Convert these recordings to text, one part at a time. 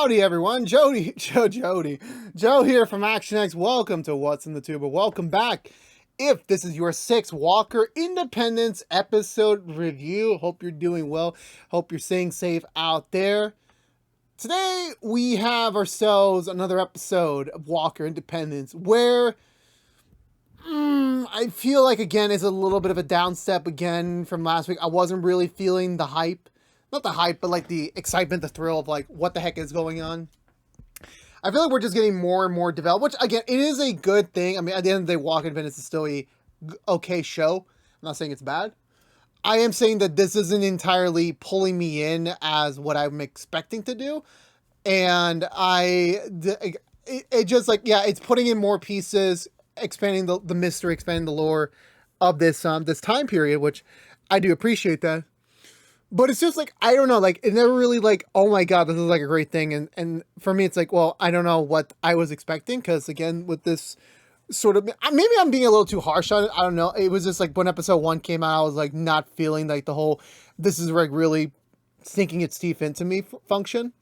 Howdy everyone, Joe here from ActionX. Welcome to What's in the Tuba. Welcome back. If this is your sixth Walker Independence episode review, hope you're doing well. Hope you're staying safe out there. Today we have ourselves another episode of Walker Independence where I feel like again is a little bit of a downstep again from last week. I wasn't really feeling the hype. Not the hype, but like the excitement, the thrill of like what the heck is going on. I feel like we're just getting more and more developed, which again, it is a good thing. I mean, at the end of the day, Walking Independence is still a okay show. I'm not saying it's bad. I am saying that this isn't entirely pulling me in as what I'm expecting to do. And it just like, yeah, it's putting in more pieces, expanding the mystery, expanding the lore of this time period, which I do appreciate that. But it's just like, I don't know, like, it never really like, oh my God, this is like a great thing. And for me, it's like, well, I don't know what I was expecting. Cause again, with this sort of, maybe I'm being a little too harsh on it. I don't know. It was just like when episode 1 came out, I was like not feeling like the whole, this is like really sinking its teeth into me function.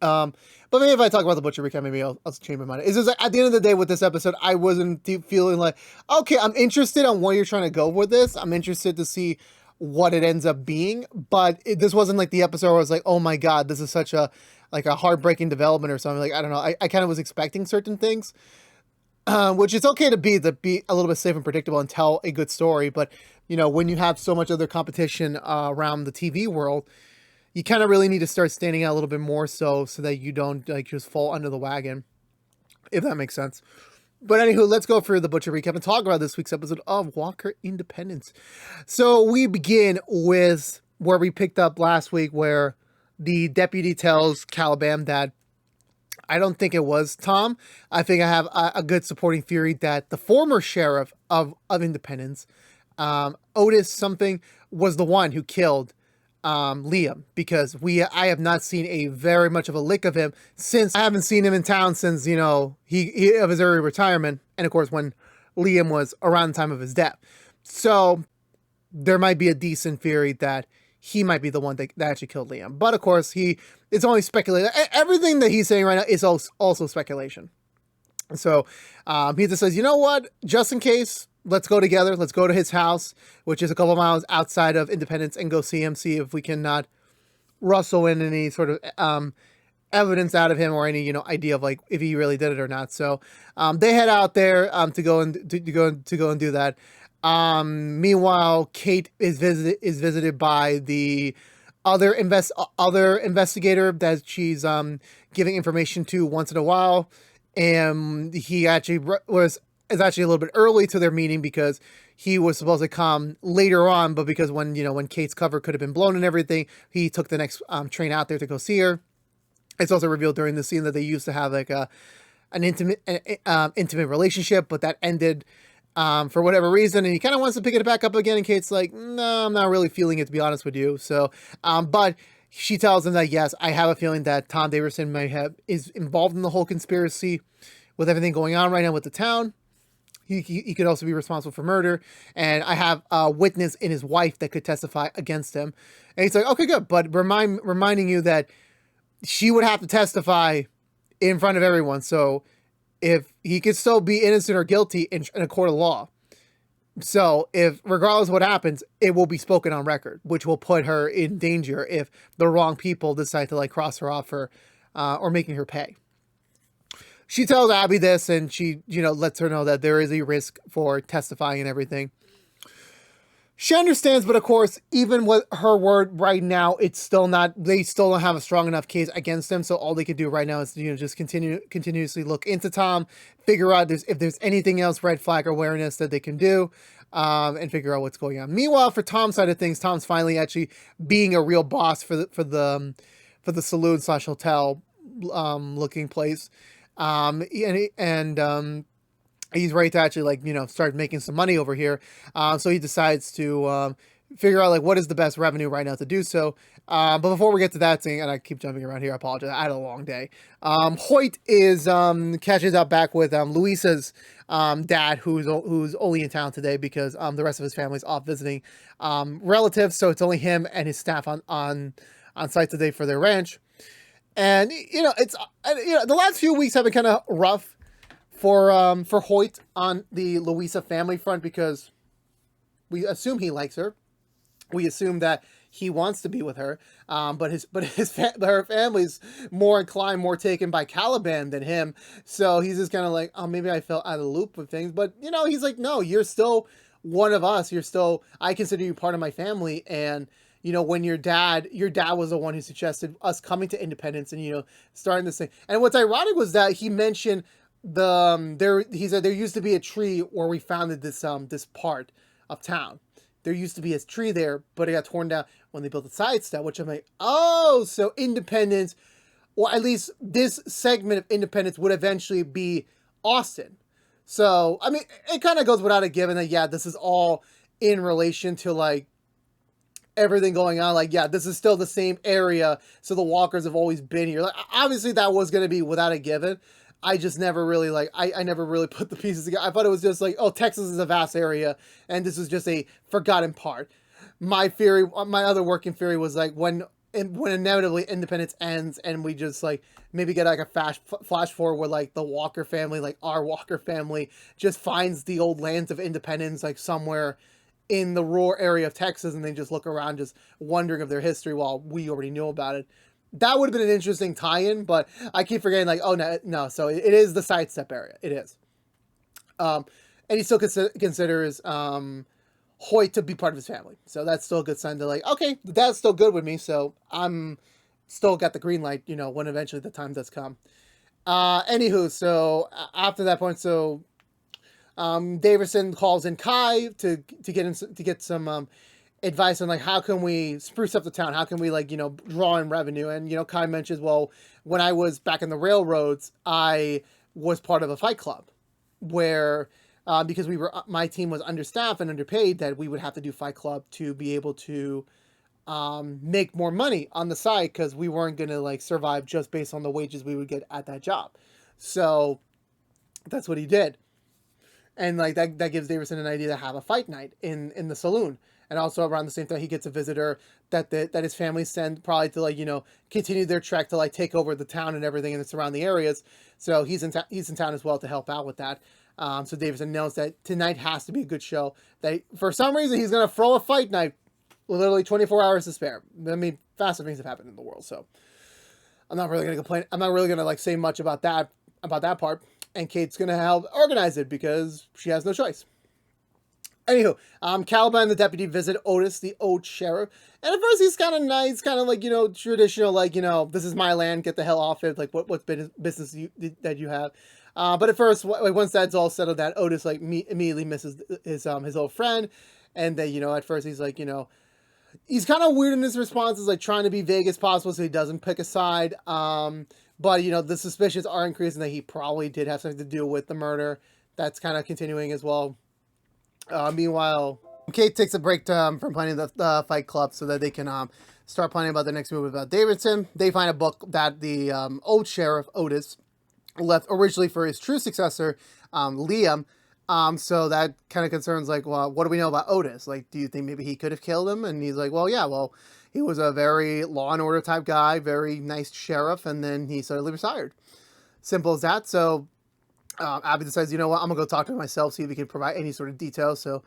But maybe if I talk about the Butcher recap, maybe I'll change my mind. It's just like, at the end of the day with this episode, I wasn't feeling like, okay, I'm interested on where you're trying to go with this. I'm interested to see what it ends up being, but this wasn't like the episode where I was like, oh my God, this is such a like a heartbreaking development or something. Like, I don't know. I kind of was expecting certain things, which is okay to be a little bit safe and predictable and tell a good story. But you know, when you have so much other competition around the TV world, you kind of really need to start standing out a little bit more so that you don't like just fall under the wagon, if that makes sense. But anywho, let's go for the Butcher recap and talk about this week's episode of Walker Independence. So we begin with where we picked up last week, where the deputy tells Caliban that I don't think it was Tom. I think I have a good supporting theory that the former sheriff of Independence, Otis something, was the one who killed Liam, because I have not seen a very much of a lick of him since I haven't seen him in town since, you know, he of his early retirement. And of course, when Liam was around the time of his death. So there might be a decent theory that he might be the one that actually killed Liam. But of course, it's only speculation. Everything that he's saying right now is also speculation. So he just says, you know what, just in case, let's go together. Let's go to his house, which is a couple miles outside of Independence, and go see him, see if we cannot rustle in any sort of evidence out of him or any, you know, idea of like if he really did it or not. So they head out there to go and do that. Meanwhile, Kate is visited by the other investigator that she's giving information to once in a while, and he actually is actually a little bit early to their meeting because he was supposed to come later on, but because when Kate's cover could have been blown and everything, he took the next train out there to go see her. It's also revealed during the scene that they used to have like an intimate relationship, but that ended for whatever reason, and he kind of wants to pick it back up again, and Kate's like, no, I'm not really feeling it, to be honest with you. So, but she tells him that, yes, I have a feeling that Tom Daverson is involved in the whole conspiracy with everything going on right now with the town. He could also be responsible for murder, and I have a witness in his wife that could testify against him. And he's like, okay, good, but reminding you that she would have to testify in front of everyone. So if he could still be innocent or guilty in a court of law. So if, regardless of what happens, it will be spoken on record, which will put her in danger if the wrong people decide to like cross her off or making her pay. She tells Abby this, and she, lets her know that there is a risk for testifying and everything. She understands, but of course, even with her word right now, they still don't have a strong enough case against him. So all they can do right now is, just continuously look into Tom, figure out if there's anything else, red flag awareness that they can do, and figure out what's going on. Meanwhile, for Tom's side of things, Tom's finally actually being a real boss for the saloon / hotel, looking place. He's ready to actually start making some money over here. So he decides to figure out what is the best revenue right now to do so. But before we get to that thing, and I keep jumping around here, I apologize. I had a long day. Hoyt is catches up back with Luisa's dad, who's only in town today because the rest of his family's off visiting relatives. So it's only him and his staff on site today for their ranch. And it's the last few weeks have been kind of rough for Hoyt on the Louisa family front, because we assume he likes her. We assume that he wants to be with her, but her family's more inclined, more taken by Caliban than him. So he's just kind of like, oh, maybe I fell out of the loop with things. But he's like, no, you're still one of us. I consider you part of my family. And when your dad was the one who suggested us coming to Independence and starting this thing. And what's ironic was that he mentioned he said there used to be a tree where we founded this part of town. There used to be a tree there, but it got torn down when they built the side step, which I'm like, oh, so Independence, or at least this segment of Independence, would eventually be Austin. So, I mean, it kind of goes without a given that, yeah, this is all in relation to, like, everything going on. Like, yeah, this is still the same area, so the Walkers have always been here. Like, obviously, that was going to be without a given. I just never really, like, I never really put the pieces together. I thought it was just like, oh, Texas is a vast area, and this is just a forgotten part. My other working theory was, like, when inevitably Independence ends, and we just, like, maybe get, like, a flash forward where, like, the Walker family, like, our Walker family, just finds the old lands of Independence, like, somewhere in the rural area of Texas, and they just look around just wondering of their history while we already know about it. That would have been an interesting tie-in, but I keep forgetting, like, oh, no, so it is the sidestep area. It is. And he still considers Hoyt to be part of his family. So that's still a good sign to, like, okay, the dad's still good with me, so I'm still got the green light, when eventually the time does come. Anywho, so after that point, so Davison calls in Kai to get some advice on, like, how can we spruce up the town? How can we, like, draw in revenue? And, Kai mentions, well, when I was back in the railroads, I was part of a fight club where, because my team was understaffed and underpaid, that we would have to do fight club to be able to make more money on the side, because we weren't going to, like, survive just based on the wages we would get at that job. So that's what he did. And, like, that gives Davison an idea to have a fight night in the saloon. And also around the same time, he gets a visitor that his family send probably to, like, continue their trek to, like, take over the town and everything in the surrounding areas. So he's in town as well to help out with that. So Davison knows that tonight has to be a good show. That for some reason he's going to throw a fight night with literally 24 hours to spare. I mean, faster things have happened in the world, so I'm not really going to complain. I'm not really going to, like, say much about that part. And Kate's going to help organize it because she has no choice. Anywho, Caliban and the deputy visit Otis, the old sheriff. And at first he's kind of nice, kind of like, traditional, like, this is my land, get the hell off it. Like, what business that you have? But at first, like, once that's all settled, that Otis, like, immediately misses his old friend. And then, at first he's like, he's kind of weird in his responses, like, trying to be vague as possible so he doesn't pick a side. But, the suspicions are increasing that he probably did have something to do with the murder. That's kind of continuing as well. Meanwhile, Kate takes a break from planning the fight club so that they can start planning about the next move about Davidson. They find a book that the old sheriff, Otis, left originally for his true successor, Liam. So that kind of concerns, like, well, what do we know about Otis? Like, do you think maybe he could have killed him? And he's like, well, yeah, he was a very law and order type guy, very nice sheriff, and then he suddenly retired. Simple as that. So Abby decides, you know what, I'm going to go talk to him myself, see if he can provide any sort of details. So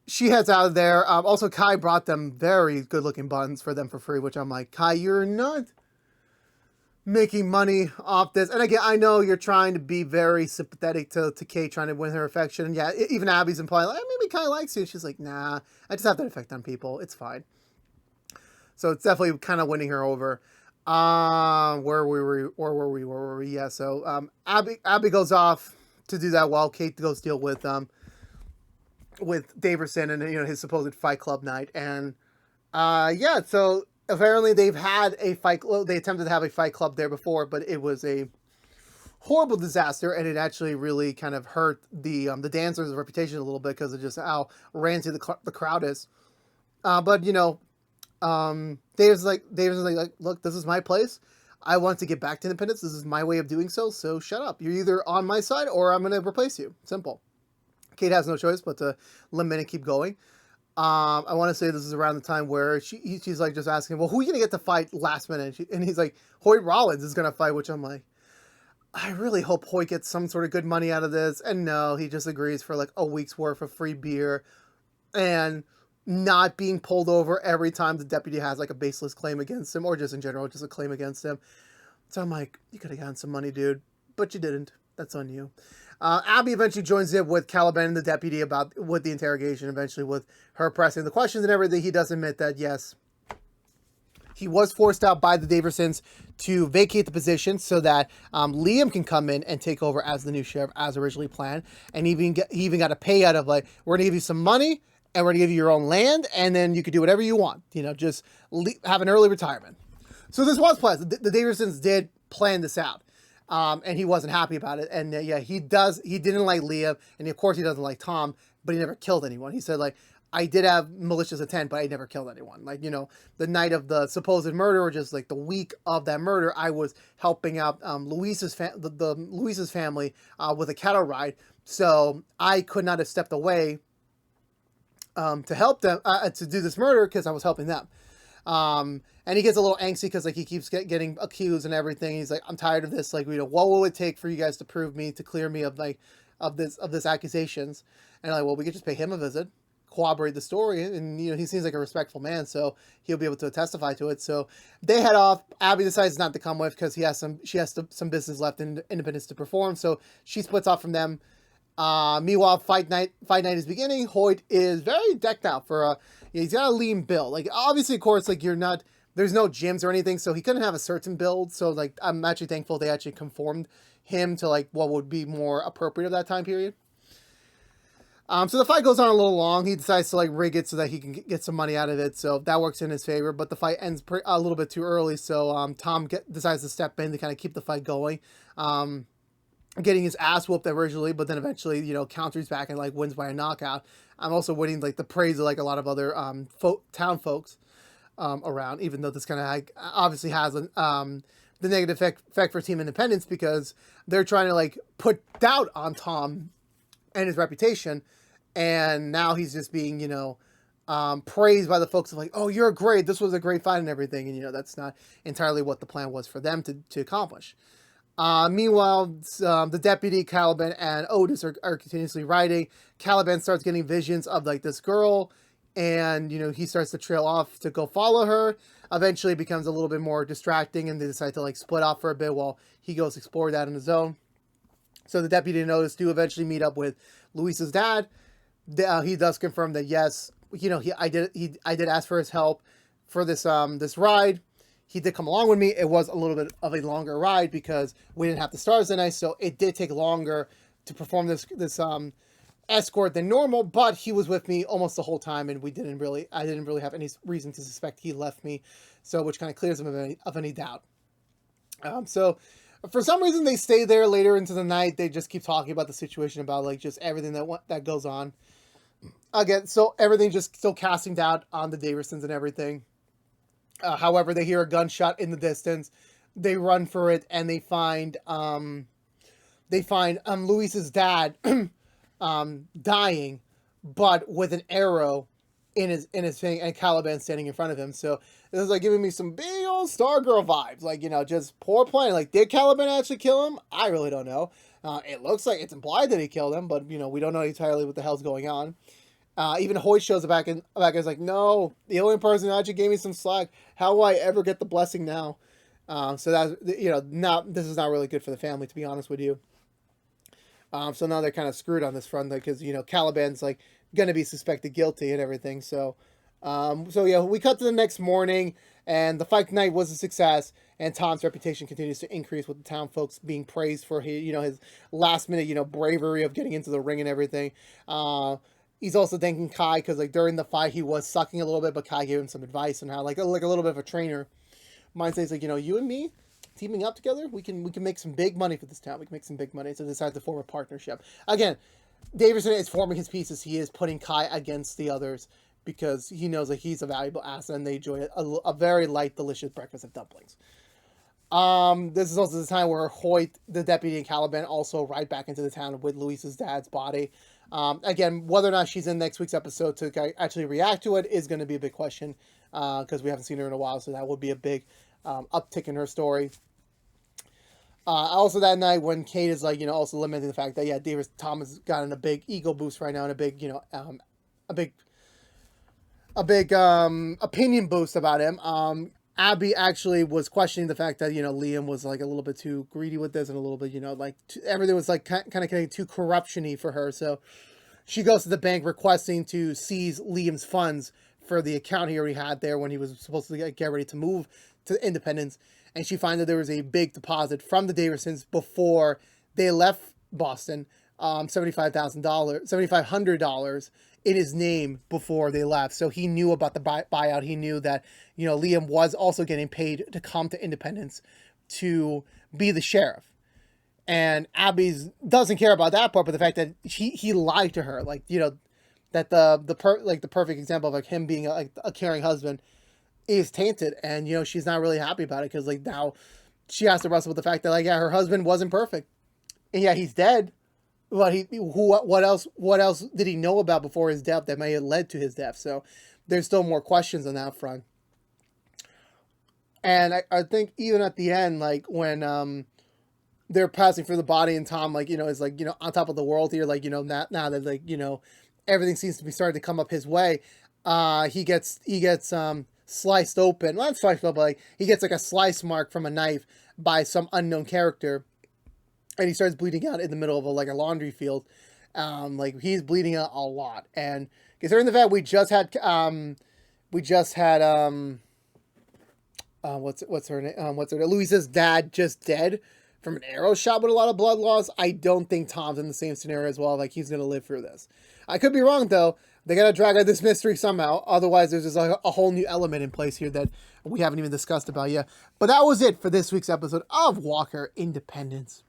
she heads out of there. Also, Kai brought them very good-looking buns for them for free, which I'm like, Kai, you're not making money off this. And again, I know you're trying to be very sympathetic to Kate, trying to win her affection. And yeah, even Abby's implying, like, maybe Kai likes you. She's like, nah, I just have that effect on people. It's fine. So it's definitely kind of winning her over. Where were we? Yeah, so Abby goes off to do that while Kate goes deal with Davison and his supposed fight club night. And yeah, so apparently they've had a fight. They attempted to have a fight club there before, but it was a horrible disaster, and it actually really kind of hurt the dancers' reputation a little bit because of just how ranty the crowd is. But David's like, look, this is my place. I want to get back to Independence. This is my way of doing so. So shut up. You're either on my side or I'm going to replace you. Simple. Kate has no choice but to limit and keep going. I want to say this is around the time where she's like just asking, well, who are you gonna get to fight last minute? And he's like, Hoyt Rollins is gonna fight, which I'm like, I really hope Hoyt gets some sort of good money out of this. And no, he just agrees for like a week's worth of free beer and not being pulled over every time the deputy has like a baseless claim against him, or just in general, just a claim against him. So I'm like, you could have gotten some money, dude, but you didn't. That's on you. Abby eventually joins in with Caliban and the deputy with the interrogation, eventually with her pressing the questions and everything. He does admit that, yes, he was forced out by the Daversons to vacate the position so that Liam can come in and take over as the new sheriff as originally planned. And he even got a payout of like, we're going to give you some money and we're going to give you your own land and then you could do whatever you want. You know, just have an early retirement. So this was planned. The Daversons did plan this out. And he wasn't happy about it. And yeah, he didn't like Liam. And of course he doesn't like Tom, but he never killed anyone. He said like, I did have malicious intent, but I never killed anyone. Like, you know, the night of the supposed murder, or just like the week of that murder, I was helping out Luis's family with a cattle ride. So I could not have stepped away to help them, to do this murder because I was helping them. And he gets a little angsty because like he keeps getting accused and everything. He's like, I'm tired of this. Like, you know, what will it take for you guys to prove me, to clear me of like, of this accusations? And like, well, we could just pay him a visit, corroborate the story, and you know he seems like a respectful man, so he'll be able to testify to it. So they head off. Abby decides not to come with because she has some business left in Independence to perform, so she splits off from them. Meanwhile, fight night is beginning. Hoyt is very decked out for he's got a lean build. Like obviously, of course, like there's no gyms or anything, so he couldn't have a certain build. So like I'm actually thankful they actually conformed him to like what would be more appropriate of that time period. So the fight goes on a little long. He decides to like rig it so that he can get some money out of it. So that works in his favor, but the fight ends a little bit too early. So Tom decides to step in to kind of keep the fight going. Getting his ass whooped originally, but then eventually, you know, counters back and like wins by a knockout. I'm also winning like the praise of like a lot of other town folks around, even though this kind of like, obviously has the negative effect for Team Independence because they're trying to like put doubt on Tom and his reputation, and now he's just being, you know, praised by the folks of like, oh, you're great, this was a great fight and everything, and you know that's not entirely what the plan was for them to accomplish. Meanwhile, the deputy, Caliban, and Otis are continuously riding. Caliban starts getting visions of like this girl, and you know he starts to trail off to go follow her. Eventually, it becomes a little bit more distracting, and they decide to like split off for a bit while he goes explore that on his own. So the deputy and Otis do eventually meet up with Luis's dad. He does confirm that yes, you know, I did ask for his help for this ride. He did come along with me. It was a little bit of a longer ride because we didn't have the stars that night, so it did take longer to perform this escort than normal. But he was with me almost the whole time, and I didn't really have any reason to suspect he left me, so which kind of clears him of any doubt. So for some reason, they stay there later into the night. They just keep talking about the situation, about like just everything that goes on. Again, so everything just still casting doubt on the Daversons and everything. However, they hear a gunshot in the distance. They run for it, and they find Luis's dad dying, but with an arrow in his thing, and Caliban standing in front of him. So this is like giving me some big old Stargirl vibes, like, you know, just poor planning. Like, did Caliban actually kill him? I really don't know. It looks like it's implied that he killed him, but you know we don't know entirely what the hell's going on. Even Hoyt shows back and is like, no, the only person who actually gave me some slack. How will I ever get the blessing now? So that's, you know, this is not really good for the family, to be honest with you. So now they're kind of screwed on this front, because you know Caliban's like going to be suspected guilty and everything. So yeah, we cut to the next morning, and the fight night was a success, and Tom's reputation continues to increase with the town folks being praised for his, you know, his last minute, you know, bravery of getting into the ring and everything. He's also thanking Kai because like during the fight he was sucking a little bit, but Kai gave him some advice on how like a little bit of a trainer. Mine says like, you know, you and me teaming up together, we can make some big money for this town. We can make some big money. So they decide to form a partnership. Again, Davidson is forming his pieces. He is putting Kai against the others because he knows that he's a valuable asset, and they enjoy a very light, delicious breakfast of dumplings. This is also the time where Hoyt, the deputy, and Caliban also ride back into the town with Luis's dad's body. Again, whether or not she's in next week's episode to actually react to it is going to be a big question, because we haven't seen her in a while, so that would be a big uptick in her story. Also that night when Kate is like, also lamenting the fact that, yeah, David Thomas got in a big ego boost right now and a big, a big opinion boost about him. Abby actually was questioning the fact that, Liam was like a little bit too greedy with this and a little bit, everything was like kind of getting too corruption-y for her. So she goes to the bank requesting to seize Liam's funds for the account he already had there when he was supposed to get ready to move to Independence. And she finds that there was a big deposit from the Davisons before they left Boston, $7,500 in his name before they left. So he knew about the buyout. He knew that, Liam was also getting paid to come to Independence to be the sheriff. And Abby's doesn't care about that part, but the fact that he lied to her, like, that the perfect example of like him being a caring husband is tainted, and she's not really happy about it, because like now she has to wrestle with the fact that, like, yeah, her husband wasn't perfect, and yeah, he's dead, but what else did he know about before his death that may have led to his death? So there's still more questions on that front. And I think even at the end, like when they're passing for the body, and Tom, like, is like, on top of the world here, like, now that, like, everything seems to be starting to come up his way, he gets sliced open. Well, not sliced open, but like he gets like a slice mark from a knife by some unknown character, and he starts bleeding out in the middle of a laundry field. Like he's bleeding out a lot, and considering the fact we just had what's her name? Louisa's dad just dead from an arrow shot with a lot of blood loss. I don't think Tom's in the same scenario as well. Like he's gonna live through this. I could be wrong though. They gotta drag out this mystery somehow. Otherwise, there's just a whole new element in place here that we haven't even discussed about yet. But that was it for this week's episode of Walker Independence.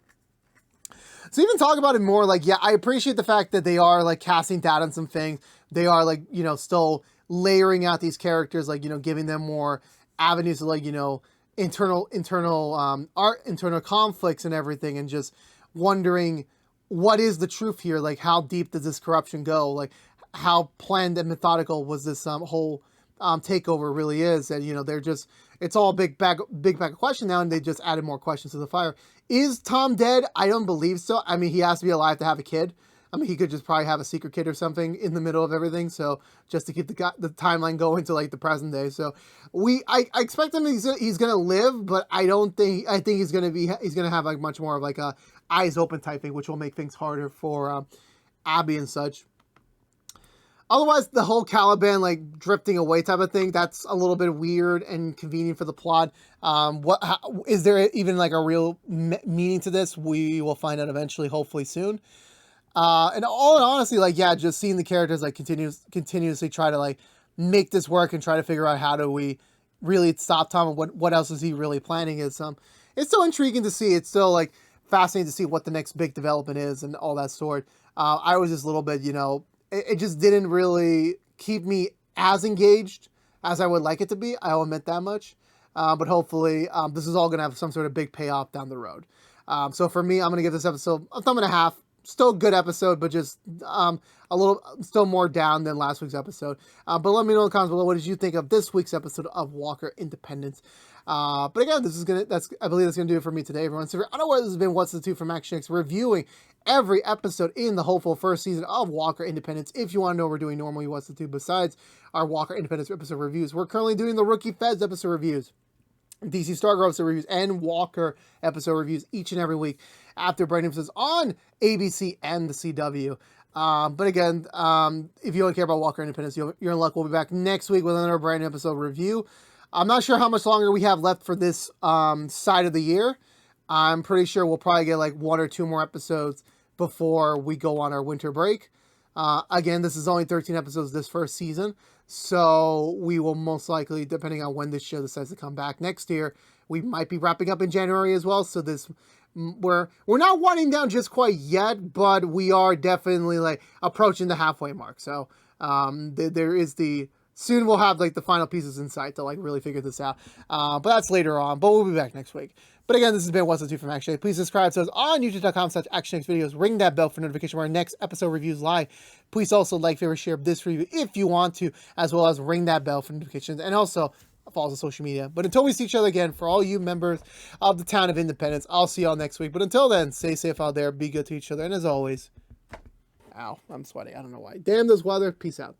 So even talk about it more, like, yeah, I appreciate the fact that they are like casting doubt on some things. They are like, still layering out these characters, like, giving them more avenues of like, internal conflicts and everything, and just wondering what is the truth here? Like, how deep does this corruption go? Like, how planned and methodical was this whole takeover really is? And, they're just, it's all a big bag of question now, and they just added more questions to the fire. Is Tom dead? I don't believe so. I mean, he has to be alive to have a kid. I mean, he could just probably have a secret kid or something in the middle of everything. So just to keep the timeline going to like the present day. So I expect him, he's going to live, but I think he's going to have like much more of like a eyes open type thing, which will make things harder for Abby and such. Otherwise, the whole Caliban like drifting away type of thing, that's a little bit weird and convenient for the plot. Is there even like a real meaning to this? We will find out eventually, hopefully soon. And all in honesty, like, yeah, just seeing the characters like continuously try to like make this work and try to figure out how do we really stop Tom and what else is he really planning is it's still intriguing to see. It's still like fascinating to see what the next big development is and all that sort. I was just a little bit, it just didn't really keep me as engaged as I would like it to be. I'll admit that much. But hopefully this is all going to have some sort of big payoff down the road. So for me, I'm going to give this episode a thumb and a half. Still a good episode, but just a little still more down than last week's episode. But let me know in the comments below, what did you think of this week's episode of Walker Independence? But again, I believe that's gonna do it for me today, everyone. So otherwise, this has been What's the Two from ActionX, reviewing every episode in the hopeful first season of Walker Independence. If you want to know what we're doing normally, What's the Two besides our Walker Independence episode reviews, we're currently doing the Rookie Feds episode reviews, DC Stargirl episode reviews, and Walker episode reviews each and every week after brand new episodes on ABC and the CW. But again, if you don't care about Walker Independence, you're in luck. We'll be back next week with another brand new episode review. I'm not sure how much longer we have left for this side of the year. I'm pretty sure we'll probably get like 1 or 2 more episodes before we go on our winter break. Again, this is only 13 episodes this first season, so we will most likely, depending on when this show decides to come back next year, we might be wrapping up in January as well. So we're not winding down just quite yet, but we are definitely like approaching the halfway mark. So there is the soon we'll have like the final pieces in sight to like really figure this out. But that's later on. But we'll be back next week. But again, this has been What's the 2 from ActionX. Please subscribe to us on youtube.com/ActionX videos. Ring that bell for notification when our next episode reviews live. Please also like, favorite, share this review if you want to, as well as ring that bell for notifications. And also follow us on social media. But until we see each other again, for all you members of the town of Independence, I'll see y'all next week. But until then, stay safe out there. Be good to each other. And as always, ow, I'm sweating. I don't know why. Damn this weather. Peace out.